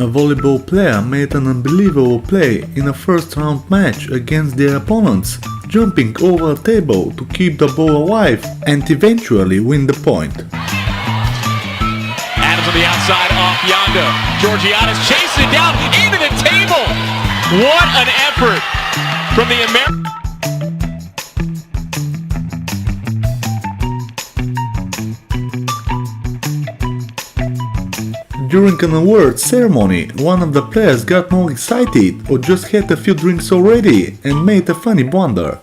A volleyball player made an unbelievable play in a first round match against their opponents, jumping over a table to keep the ball alive and eventually win the point. Adams on the outside, off yonder. Georgiades chasing it down into the table. What an effort from the American. During an awards ceremony, one of the players got more excited or just had a few drinks already and made a funny blunder.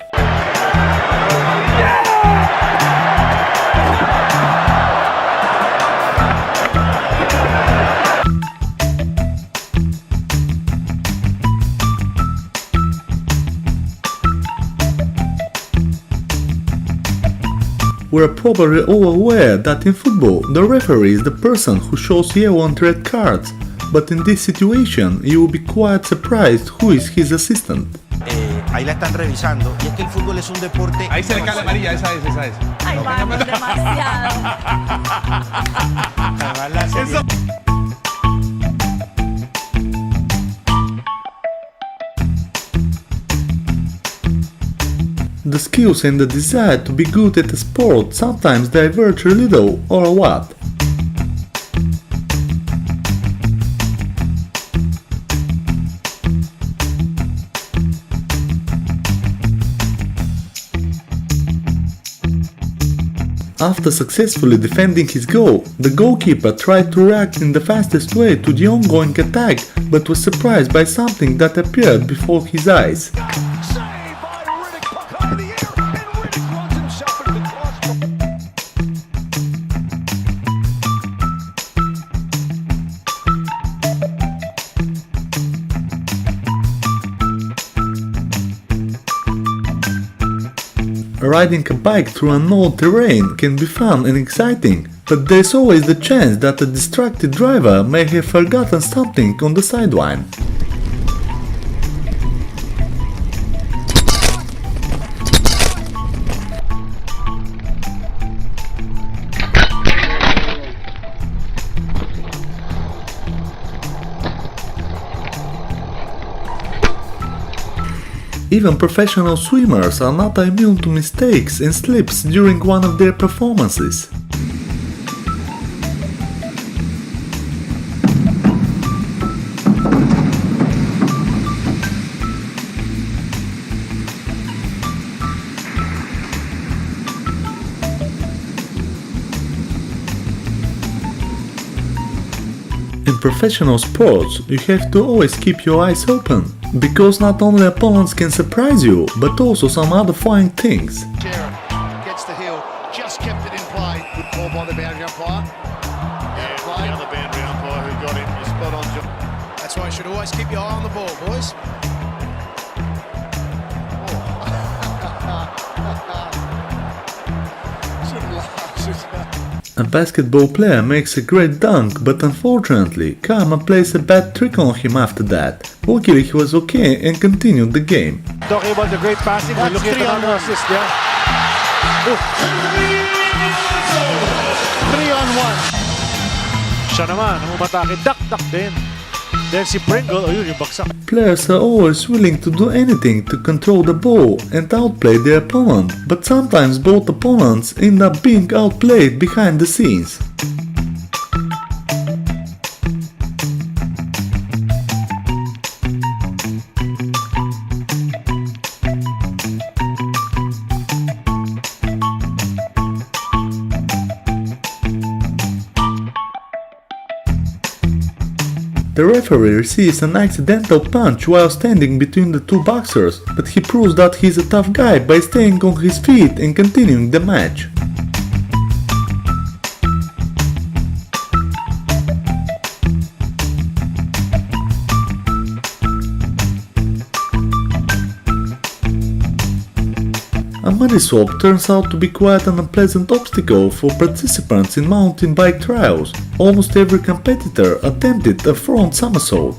We're probably all aware that in football the referee is the person who shows yellow and red cards, but in this situation you will be quite surprised who is his assistant. Ahí la están revisando y es que el fútbol es un deporte. Ahí se le cae la amarilla, esa es. Ay, vamos, demasiado. The skills and the desire to be good at a sport sometimes diverge a little, or what? After successfully defending his goal, the goalkeeper tried to react in the fastest way to the ongoing attack, but was surprised by something that appeared before his eyes. Riding a bike through unknown terrain can be fun and exciting, but there's always the chance that a distracted driver may have forgotten something on the sideline. Even professional swimmers are not immune to mistakes and slips during one of their performances. In professional sports, you have to always keep your eyes open, because not only opponents can surprise you, but also some other flying things. Gets the heel, just kept it in play. Good call by the boundary umpire. Yeah, the other boundary umpire who got him is spot on. That's why you should always keep your eye on the ball, boys. A basketball player makes a great dunk, but unfortunately, karma plays a bad trick on him after that. Luckily he was okay and continued the game. Talking about the great passing, we're looking at another assist there. 3-on-1. Siya naman, umatake, dak din. Then si Pringle, ayun yung baksak. Players are always willing to do anything to control the ball and outplay their opponent, but sometimes both opponents end up being outplayed behind the scenes. The referee receives an accidental punch while standing between the two boxers, but he proves that he's a tough guy by staying on his feet and continuing the match. A money swap turns out to be quite an unpleasant obstacle for participants in mountain bike trials. Almost every competitor attempted a front somersault.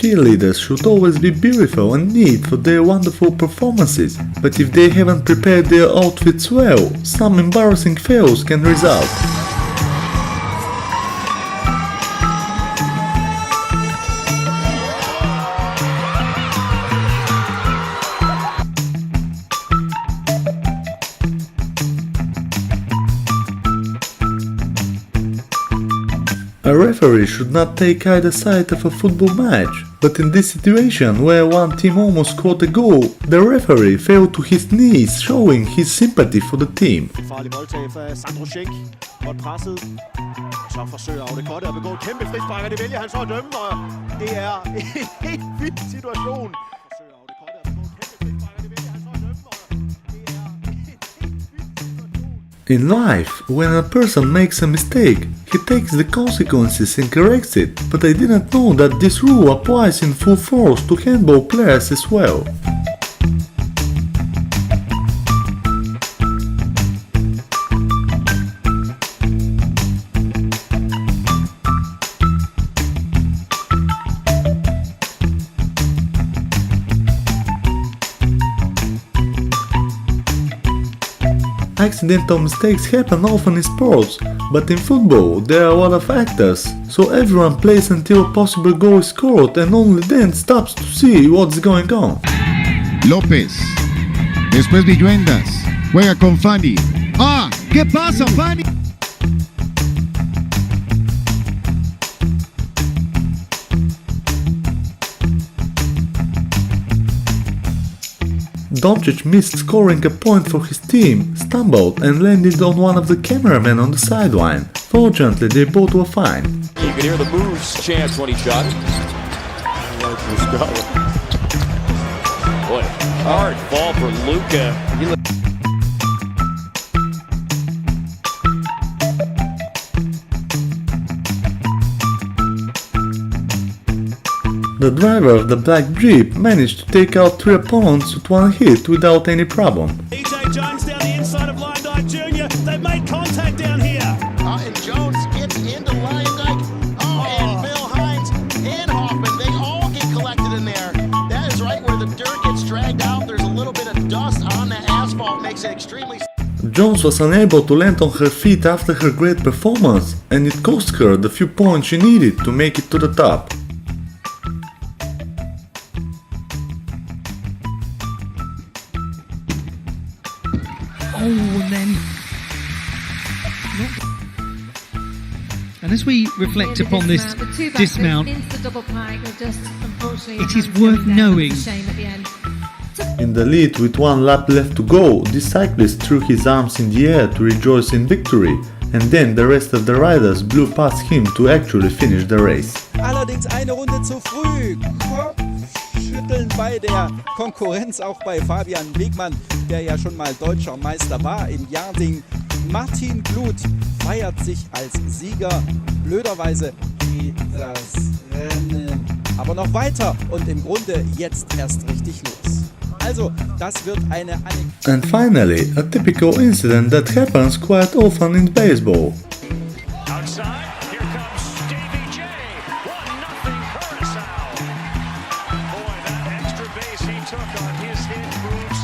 cheerleaders should always be beautiful and neat for their wonderful performances, but if they haven't prepared their outfits well, some embarrassing fails can result. A referee should not take either side of a football match, but in this situation where one team almost scored a goal, the referee fell to his knees, showing his sympathy for the team. Farlig voldtag fra Sandro Schenk, og presset. Så forsøger Audekotte at begå et kæmpe frispark, og det vælger han så at dømme, og det er en helt vild situation. Forsøger Audekotte at begå et kæmpe frispark, og det vælger han så at dømme, og det er en helt vild situation. In life, when a person makes a mistake, he takes the consequences and corrects it, but I didn't know that this rule applies in full force to handball players as well. Accidental mistakes happen often in sports, but in football there are a lot of factors, so everyone plays until a possible goal is scored and only then stops to see what's going on. López. Después Villuendas. Juega con Fanny. ¡Ah! ¿Qué pasa, Fanny? Doncic missed scoring a point for his team, stumbled and landed on one of the cameramen on the sideline. Fortunately, they both were fine. You could hear the moves chance when he shot it. Boy, hard ball for Luka. The driver of the black Jeep managed to take out 3 opponents with one hit without any problem. EJ Jones down the inside of Lyndike Jr. They've made contact down here. And Jones gets into Lyndike. And Bill Hines and Hoffman, they all get collected in there. That is right where the dirt gets dragged out. There's a little bit of dust on the asphalt, makes it extremely... Jones was unable to land on her feet after her great performance, and it cost her the few points she needed to make it to the top. And as we reflect upon this dismount, it is worth knowing. In the lead with 1 lap left to go, the cyclist threw his arms in the air to rejoice in victory, and then the rest of the riders blew past him to actually finish the race. Allerdings eine Runde zu früh. Kopfschütteln bei der Konkurrenz, auch bei Fabian Wegmann, der ja schon mal deutscher Meister war im Yarding. Martin Glut feiert sich als Sieger. Blöderweise geht das Rennen aber noch weiter und im Grunde jetzt erst richtig los. Also, das wird eine And finally, a typical incident that happens quite often in baseball. Outside, here comes Stevie J. 1-0 Curacao. Boy, that extra base he took on his hit proves